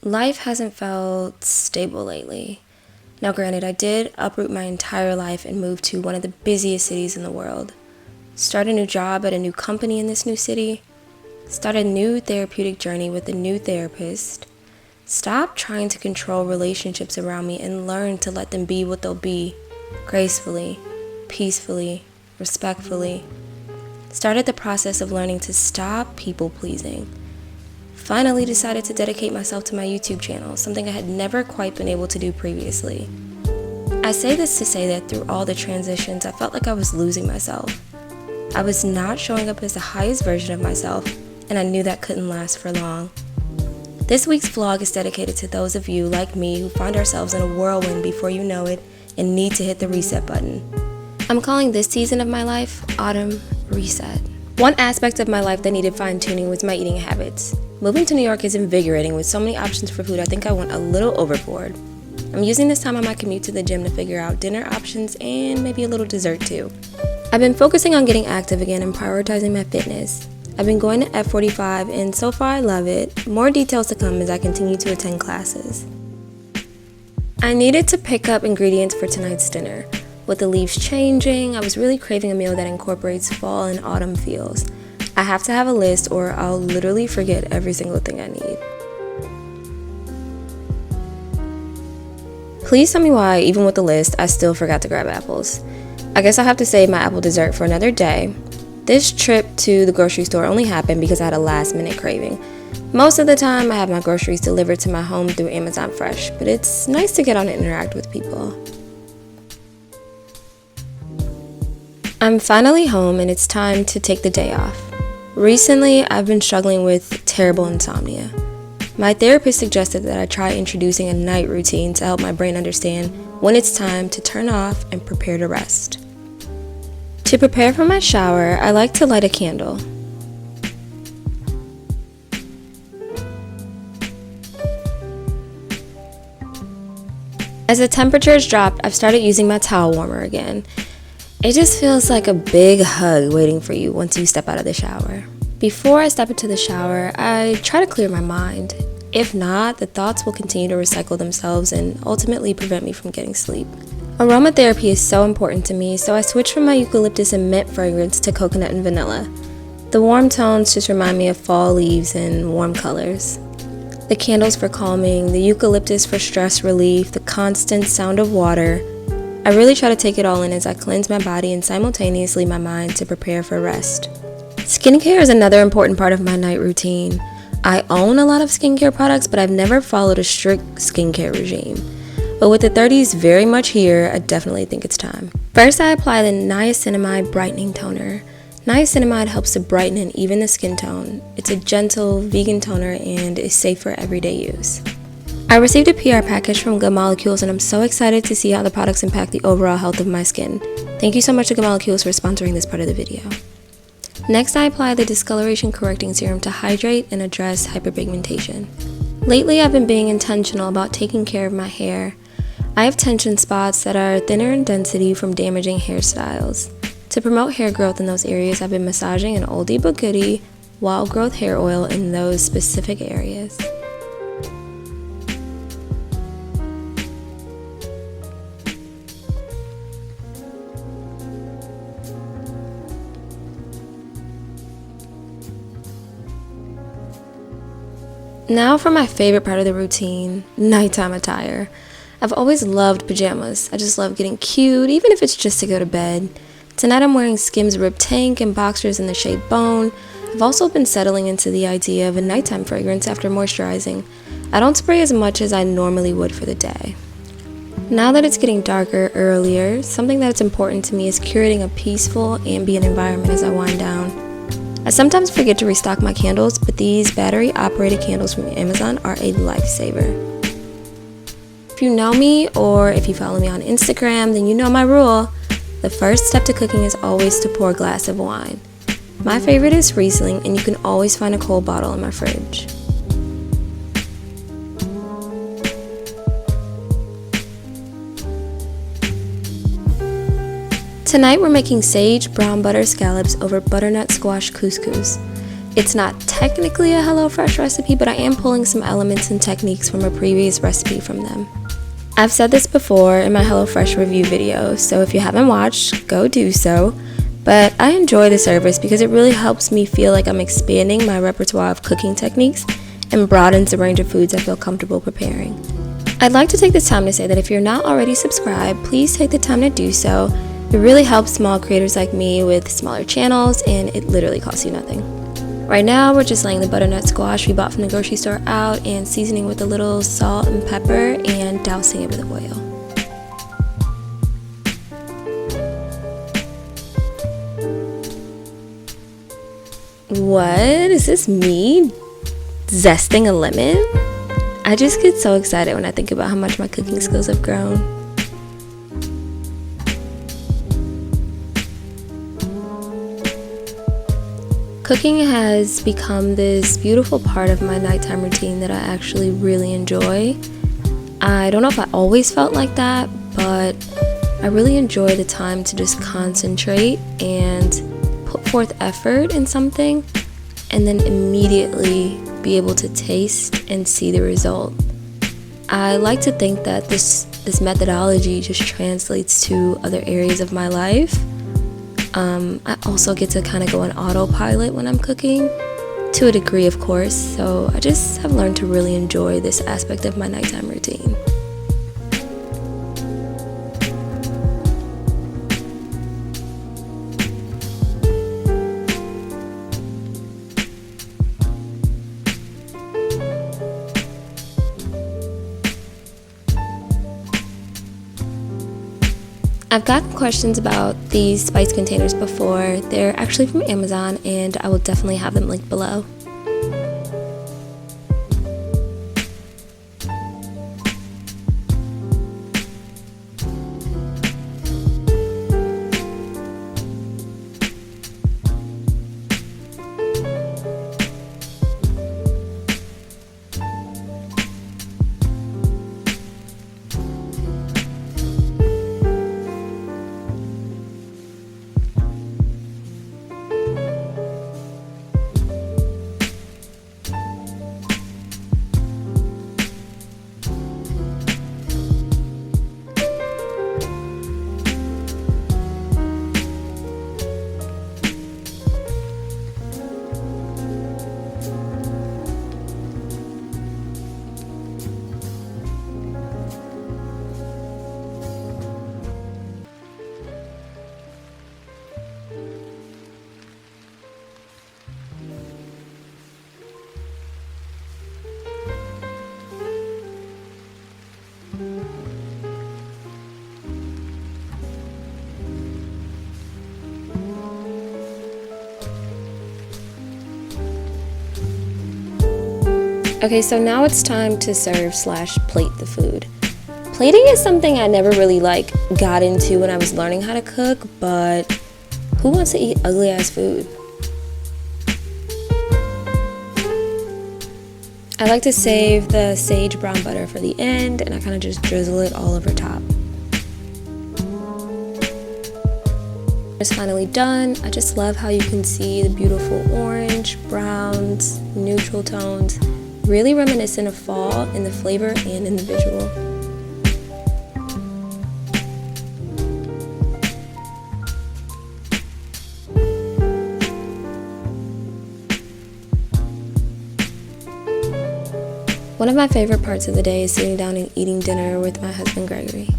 Life hasn't felt stable lately. Now, granted, I did uproot my entire life and move to one of the busiest cities in the world. Start a new job at a new company in this new city. Start a new therapeutic journey with a new therapist. Stop trying to control relationships around me and learn to let them be what they'll be, gracefully, peacefully, respectfully. Started the process of learning to stop people pleasing. Finally decided to dedicate myself to my YouTube channel, something I had never quite been able to do previously. I say this to say that through all the transitions, I felt like I was losing myself. I was not showing up as the highest version of myself, and I knew that couldn't last for long. This week's vlog is dedicated to those of you, like me, who find ourselves in a whirlwind before you know it and need to hit the reset button. I'm calling this season of my life Autumn Reset. One aspect of my life that needed fine-tuning was my eating habits. Moving to New York is invigorating with so many options for food. I think I went a little overboard. I'm using this time on my commute to the gym to figure out dinner options and maybe a little dessert too. I've been focusing on getting active again and prioritizing my fitness. I've been going to F45 and so far I love it. More details to come as I continue to attend classes. I needed to pick up ingredients for tonight's dinner. With the leaves changing, I was really craving a meal that incorporates fall and autumn feels. I have to have a list or I'll literally forget every single thing I need. Please tell me why, even with the list, I still forgot to grab apples. I guess I'll have to save my apple dessert for another day. This trip to the grocery store only happened because I had a last minute craving. Most of the time, I have my groceries delivered to my home through Amazon Fresh, but it's nice to get on and interact with people. I'm finally home and it's time to take the day off. Recently, I've been struggling with terrible insomnia. My therapist suggested that I try introducing a night routine to help my brain understand when it's time to turn off and prepare to rest. To prepare for my shower, I like to light a candle. As the temperatures dropped, I've started using my towel warmer again. It just feels like a big hug waiting for you once you step out of the shower. Before I step into the shower, I try to clear my mind. If not, the thoughts will continue to recycle themselves and ultimately prevent me from getting sleep. Aromatherapy is so important to me, so I switched from my eucalyptus and mint fragrance to coconut and vanilla. The warm tones just remind me of fall leaves and warm colors. The candles for calming, the eucalyptus for stress relief, the constant sound of water. I really try to take it all in as I cleanse my body and simultaneously my mind to prepare for rest. Skincare is another important part of my night routine. I own a lot of skincare products, but I've never followed a strict skincare regime. But with the 30s very much here, I definitely think it's time. First, I apply the Niacinamide Brightening Toner. Niacinamide helps to brighten and even the skin tone. It's a gentle, vegan toner and is safe for everyday use. I received a PR package from Good Molecules and I'm so excited to see how the products impact the overall health of my skin. Thank you so much to Good Molecules for sponsoring this part of the video. Next, I apply the discoloration correcting serum to hydrate and address hyperpigmentation. Lately, I've been being intentional about taking care of my hair. I have tension spots that are thinner in density from damaging hairstyles. To promote hair growth in those areas, I've been massaging an oldie but goodie wild growth hair oil in those specific areas. Now for my favorite part of the routine, nighttime attire. I've always loved pajamas. I just love getting cute, even if it's just to go to bed. Tonight I'm wearing Skims ribbed tank and boxers in the shade Bone. I've also been settling into the idea of a nighttime fragrance after moisturizing. I don't spray as much as I normally would for the day. Now that it's getting darker earlier, something that's important to me is curating a peaceful, ambient environment as I wind down. I sometimes forget to restock my candles, but these battery-operated candles from Amazon are a lifesaver. If you know me or if you follow me on Instagram, then you know my rule. The first step to cooking is always to pour a glass of wine. My favorite is Riesling, and you can always find a cold bottle in my fridge. Tonight we're making sage brown butter scallops over butternut squash couscous. It's not technically a HelloFresh recipe, but I am pulling some elements and techniques from a previous recipe from them. I've said this before in my HelloFresh review video, so if you haven't watched, go do so. But I enjoy the service because it really helps me feel like I'm expanding my repertoire of cooking techniques and broadens the range of foods I feel comfortable preparing. I'd like to take this time to say that if you're not already subscribed, please take the time to do so. It really helps small creators like me with smaller channels, and it literally costs you nothing. Right now, we're just laying the butternut squash we bought from the grocery store out and seasoning with a little salt and pepper and dousing it with oil. What? Is this me zesting a lemon? I just get so excited when I think about how much my cooking skills have grown. Cooking has become this beautiful part of my nighttime routine that I actually really enjoy. I don't know if I always felt like that, but I really enjoy the time to just concentrate and put forth effort in something and then immediately be able to taste and see the result. I like to think that this methodology just translates to other areas of my life. I also get to kind of go on autopilot when I'm cooking, to a degree of course, so I just have learned to really enjoy this aspect of my nighttime routine. I've gotten questions about these spice containers before. They're actually from Amazon, and I will definitely have them linked below. Okay, so now it's time to serve/plate the food. Plating is something I never really got into when I was learning how to cook, but who wants to eat ugly ass food? I like to save the sage brown butter for the end, and I kind of just drizzle it all over top. It's finally done. I just love how you can see the beautiful orange, browns, neutral tones, really reminiscent of fall in the flavor and in the visual. One of my favorite parts of the day is sitting down and eating dinner with my husband Gregory.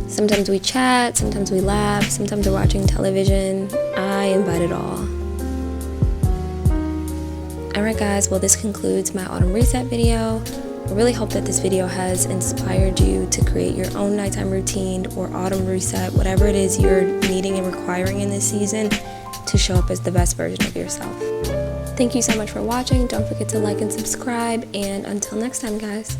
Sometimes we chat, sometimes we laugh, sometimes we're watching television. I invite it all. Alright guys, well this concludes my autumn reset video. I really hope that this video has inspired you to create your own nighttime routine or autumn reset, whatever it is you're needing and requiring in this season to show up as the best version of yourself. Thank you so much for watching. Don't forget to like and subscribe, and until next time guys.